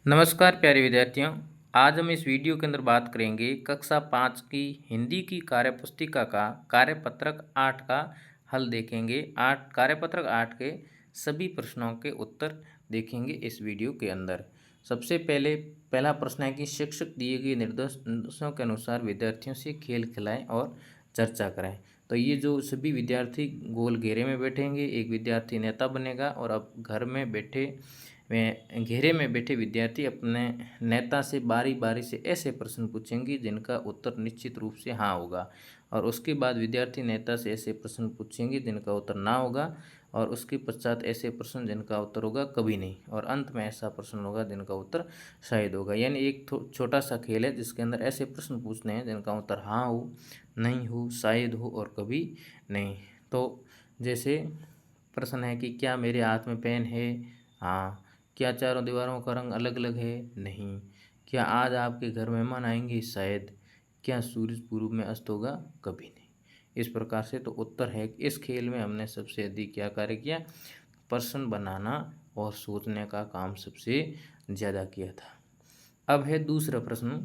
नमस्कार प्यारे विद्यार्थियों। आज हम इस वीडियो के अंदर बात करेंगे कक्षा 5 की हिंदी की कार्यपुस्तिका का कार्यपत्रक 8 का हल देखेंगे। कार्यपत्रक 8 के सभी प्रश्नों के उत्तर देखेंगे इस वीडियो के अंदर। सबसे पहला प्रश्न है कि शिक्षक दिए गए निर्देशों के अनुसार विद्यार्थियों से खेल खिलाएं और चर्चा कराएं। तो ये जो सभी विद्यार्थी गोल घेरे में बैठेंगे, एक विद्यार्थी नेता बनेगा और अब घर में बैठे घेरे में बैठे विद्यार्थी अपने नेता से बारी बारी से ऐसे प्रश्न पूछेंगे जिनका उत्तर निश्चित रूप से हाँ होगा, और उसके बाद विद्यार्थी नेता से ऐसे प्रश्न पूछेंगे जिनका उत्तर ना होगा, और उसके पश्चात ऐसे प्रश्न जिनका उत्तर होगा कभी नहीं, और अंत में ऐसा प्रश्न होगा जिनका उत्तर शायद होगा। यानी एक छोटा सा खेल है जिसके अंदर ऐसे प्रश्न पूछने हैं जिनका उत्तर हाँ हो, नहीं हो, शायद हो और कभी नहीं। तो जैसे प्रश्न है कि क्या मेरे हाथ में पेन है? हाँ। क्या चारों दीवारों का रंग अलग अलग है? नहीं। क्या आज आपके घर मेहमान आएंगे? शायद। क्या सूरज पूर्व में अस्त होगा? कभी नहीं। इस प्रकार से तो उत्तर है कि इस खेल में हमने सबसे अधिक क्या कार्य किया? प्रश्न बनाना और सोचने का काम सबसे ज़्यादा किया था। अब है दूसरा प्रश्न।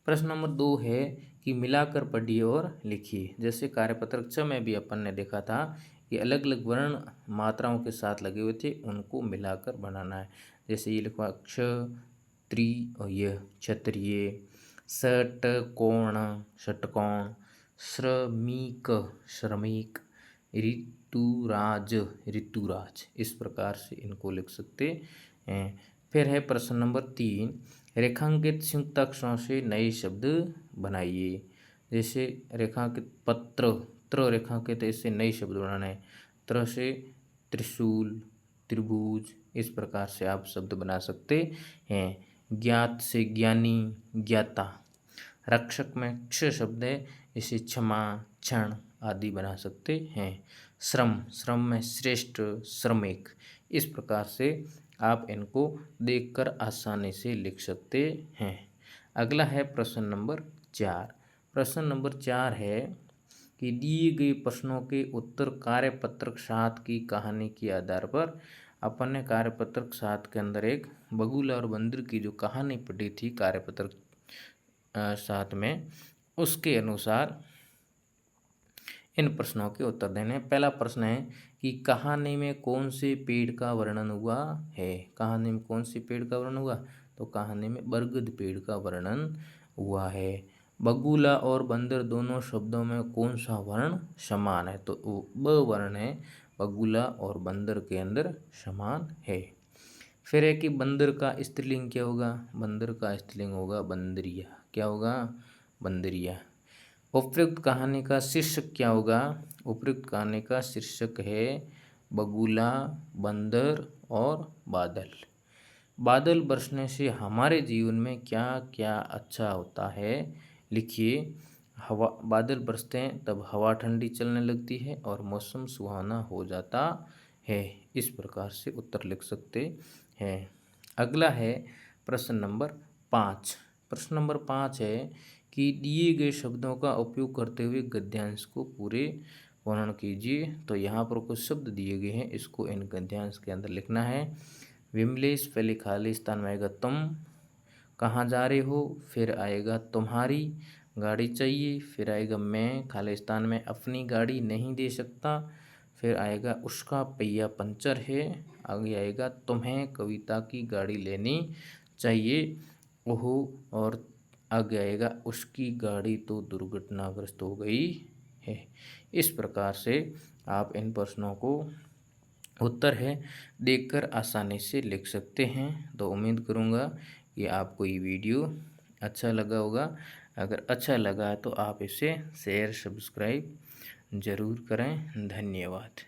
प्रश्न नंबर 2 है कि मिलाकर पढ़िए और लिखिए। जैसे कार्यपत्रक 6 में भी अपन ने देखा था कि अलग अलग वर्ण मात्राओं के साथ लगे हुए थे, उनको मिलाकर बनाना है। जैसे ये लिखवा क्ष, त्रि और यह क्षत्रिय, षटकोण षटकोण, श्रमिक श्रमिक, ऋतुराज ऋतुराज। इस प्रकार से इनको लिख सकते हैं। फिर है प्रश्न नंबर 3, रेखांकित संयुक्त अक्षरों से नए शब्द बनाइए। जैसे रेखांकित पत्र, त्र रेखांकित इससे नए शब्द बनाना है। त्र से त्रिशूल, त्रिभुज, इस प्रकार से आप शब्द बना सकते हैं। ज्ञात से ज्ञानी, ज्ञाता। रक्षक में क्ष शब्द है, इसे क्षमा, क्षण आदि बना सकते हैं। श्रम, श्रम में श्रेष्ठ, श्रमिक। इस प्रकार से आप इनको देखकर आसानी से लिख सकते हैं। अगला है प्रश्न नंबर 4। प्रश्न नंबर 4 है कि दिए गए प्रश्नों के उत्तर कार्यपत्रक 7 की कहानी के आधार पर। अपन ने कार्यपत्रक 7 के अंदर एक बगुला और बंदर की जो कहानी पढ़ी थी कार्यपत्रक 7 में, उसके अनुसार इन प्रश्नों के उत्तर देने। पहला प्रश्न है कि कहानी में कौन से पेड़ का वर्णन हुआ है? कहानी में कौन से पेड़ का वर्णन हुआ? तो कहानी में बरगद पेड़ का वर्णन हुआ है। बगुला और बंदर दोनों शब्दों में कौन सा वर्ण समान है? तो ब वर्ण है बगुला और बंदर के अंदर समान है। फिर है कि बंदर का स्त्रीलिंग क्या होगा? बंदर का स्त्रीलिंग होगा बंदरिया। क्या होगा? बंदरिया। उपयुक्त कहानी का शीर्षक क्या होगा? उपयुक्त कहानी का शीर्षक है बगुला, बंदर और बादल। बादल बरसने से हमारे जीवन में क्या क्या अच्छा होता है? लिखिए। हवा, बादल बरसते हैं तब हवा ठंडी चलने लगती है और मौसम सुहाना हो जाता है। इस प्रकार से उत्तर लिख सकते हैं। अगला है प्रश्न नंबर 5। प्रश्न नंबर 5 है कि दिए गए शब्दों का उपयोग करते हुए गद्यांश को पूरे वर्णन कीजिए। तो यहाँ पर कुछ शब्द दिए गए हैं, इसको इन गद्यांश के अंदर लिखना है। विमलेश, पहले खाली स्थान में आएगा तुम। कहाँ जा रहे हो? फिर आएगा तुम्हारी गाड़ी चाहिए। फिर आएगा मैं, खाली स्थान में अपनी गाड़ी नहीं दे सकता। फिर आएगा उसका पहिया पंचर है। आगे आएगा तुम्हें कविता की गाड़ी लेनी चाहिए। ओह, और आगे आएगा उसकी गाड़ी तो दुर्घटनाग्रस्त हो गई है। इस प्रकार से आप इन प्रश्नों को उत्तर है देखकर आसानी से लिख सकते हैं। तो उम्मीद करूँगा कि आपको ये वीडियो अच्छा लगा होगा। अगर अच्छा लगा तो आप इसे शेयर सब्सक्राइब ज़रूर करें। धन्यवाद।